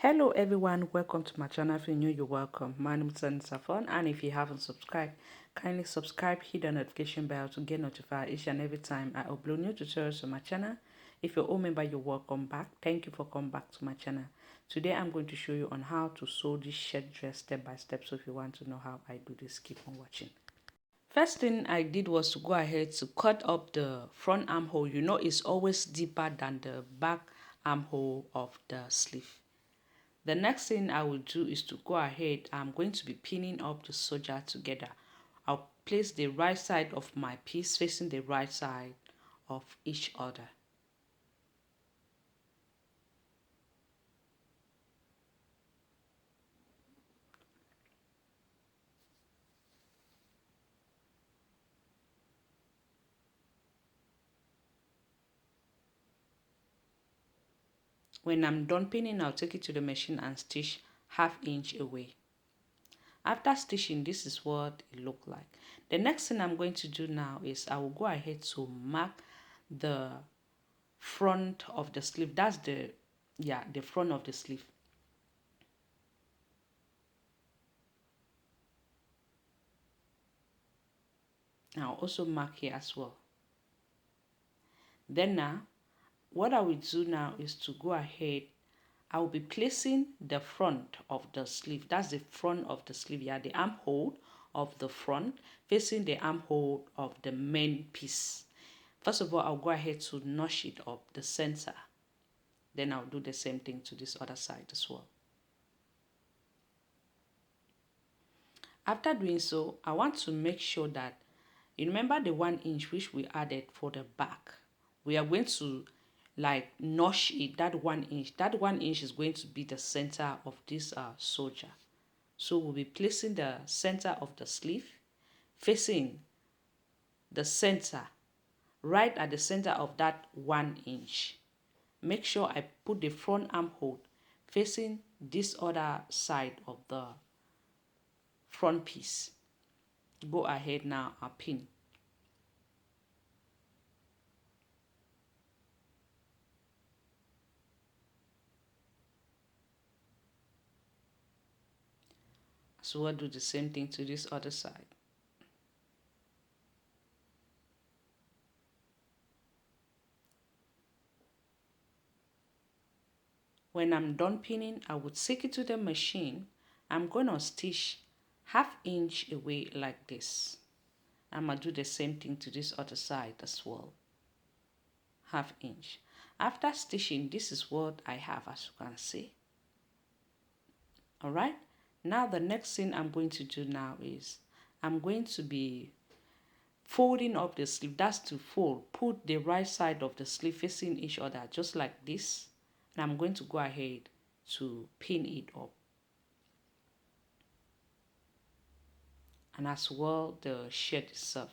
Hello everyone, welcome to my channel. If you're new, you're welcome. My name is Safon, and if you haven't subscribed, kindly subscribe, hit the notification bell to get notified each and every time I upload new tutorials on my channel. If you're old member, you're welcome back. Thank you for coming back to my channel. Today I'm going to show you on how to sew this shirt dress step by step. So if you want to know how I do this, keep on watching. First thing I did was to go ahead to cut up the front armhole. You know it's always deeper than the back armhole of the sleeve. The next thing I will do is to go ahead. I'm going to be pinning up the soldier together. I'll place the right side of my piece facing the right side of each other. When I'm done pinning, I'll take it to the machine and stitch 1/2 inch away. After stitching, this is what it looked like. The next thing I'm going to do now is I will go ahead to mark the front of the sleeve. That's the front of the sleeve. I'll also mark here as well. Then now, what I will do now is to go ahead. I will be placing the front of the sleeve. That's the front of the sleeve. Yeah, the armhole of the front facing the armhole of the main piece. First of all, I'll go ahead to notch it up the center. Then I'll do the same thing to this other side as well. After doing so, I want to make sure that you remember the 1 inch which we added for the back. We are going to like notch it, that 1 inch. That 1 inch is going to be the center of this soldier. So we'll be placing the center of the sleeve facing the center, right at the center of that 1 inch. Make sure I put the front armhole facing this other side of the front piece. Go ahead now and pin. So we'll do the same thing to this other side. When I'm done pinning, I would take it to the machine. I'm going to stitch 1/2 inch away like this. I'm going to do the same thing to this other side as well. 1/2 inch. After stitching, this is what I have, as you can see. Alright, now the next thing I'm going to do now is I'm going to be folding up the sleeve. That's to fold. Put the right side of the sleeve facing each other just like this. And I'm going to go ahead to pin it up. And as well the shirt itself.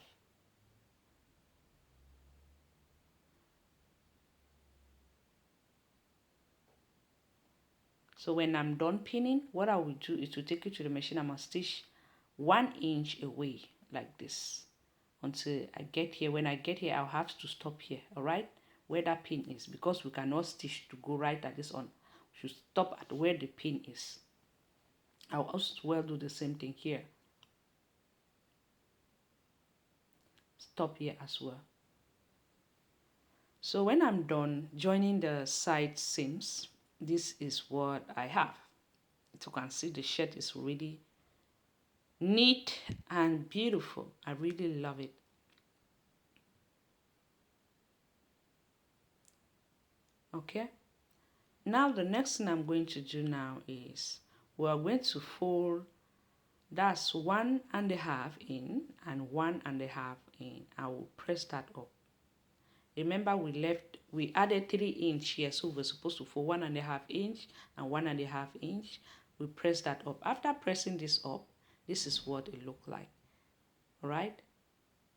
So when I'm done pinning, what I will do is to take it to the machine. I'm going to stitch 1 inch away like this until I get here. When I get here, I'll have to stop here, all right, where that pin is, because we cannot stitch to go right at this on. We should stop at where the pin is. I'll also well do the same thing here. Stop here as well. So when I'm done joining the side seams, this is what I have. You can see the shirt is really neat and beautiful. I really love it. Okay, now the next thing I'm going to do now is we are going to fold. That's 1.5 in and 1.5 in. I will press that up. Remember we added 3 inch here, so we're supposed to fold 1.5 inch and 1.5 inch. We press that up. After pressing this up, this is what it looked like. All right,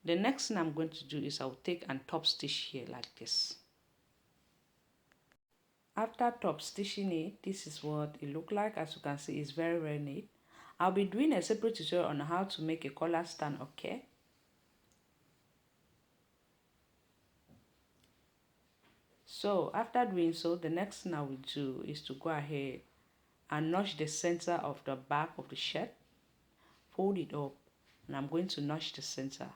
the next thing I'm going to do is I'll take and top stitch here like this. After top stitching it, this is what it looked like. As you can see, it's very neat. I'll be doing a separate tutorial on how to make a collar stand, okay? So after doing so, the next thing I will do is to go ahead and notch the center of the back of the shirt, fold it up, and I'm going to notch the center.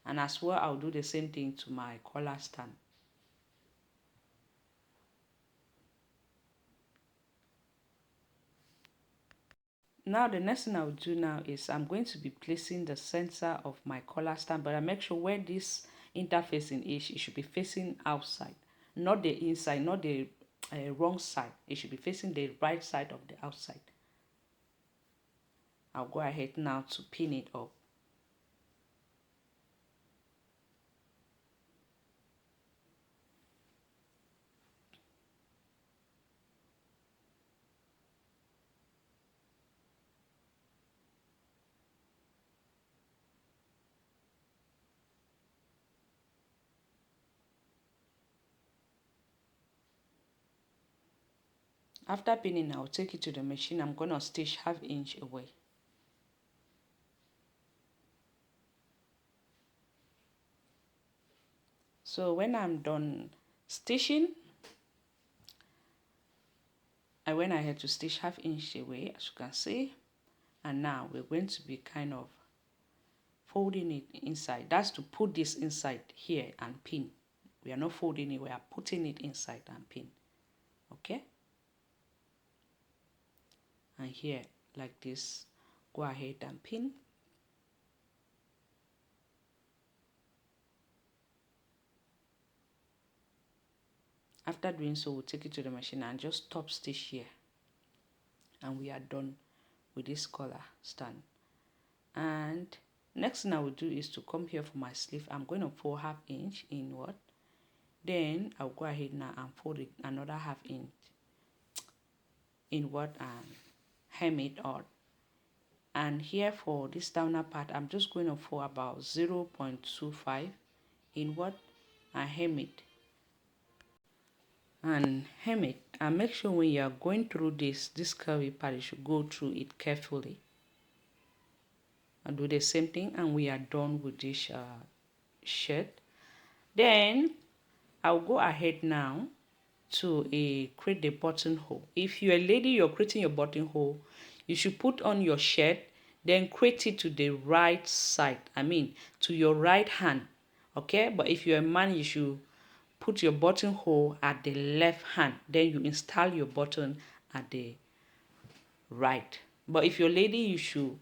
And as well, I'll do the same thing to my collar stand. Now the next thing I'll do now is I'm going to be placing the center of my collar stand, but I make sure where this interfacing is, it should be facing outside, not the inside, not the wrong side. It should be facing the right side of the outside. I'll go ahead now to pin it up. After pinning, I'll take it to the machine. I'm going to stitch 1/2 inch away. So when I'm done stitching, I went ahead to stitch 1/2 inch away, as you can see. And now we're going to be kind of folding it inside. That's to put this inside here and pin. We are not folding it, we are putting it inside and pin. Okay? And here, like this, go ahead and pin. After doing so, we'll take it to the machine and just top stitch here. And we are done with this collar stand. And next thing I will do is to come here for my sleeve. I'm going to fold 1/2 inch inward. Then I'll go ahead now and fold it another 1/2 inch inward and hem it out. And here for this downer part, I'm just going to fold about 0.25 inward and hem it. And hem it, and make sure when you are going through this curvy part, you should go through it carefully. And do the same thing, and we are done with this shirt. Then I'll go ahead now to create the buttonhole. If you're a lady, you're creating your buttonhole, you should put on your shirt, then create it to the right side. I mean, to your right hand. Okay, but if you're a man, you should put your buttonhole at the left hand. Then you install your button at the right. But if you're a lady, you should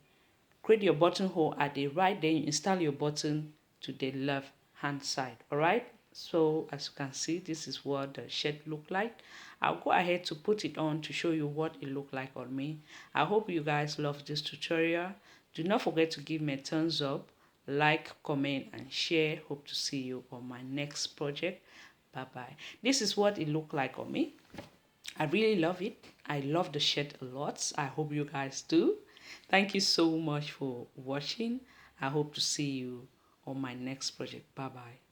create your buttonhole at the right, then you install your button to the left hand side. All right, so as you can see, this is what the shirt look like. I'll go ahead to put it on to show you what it looked like on me. I hope you guys love this tutorial. Do not forget to give me a thumbs up, like, comment, and share. Hope to see you on my next project. Bye bye. This is what it looked like on me. I really love it. I love the shirt a lot. I hope you guys do. Thank you so much for watching. I hope to see you on my next project. Bye bye.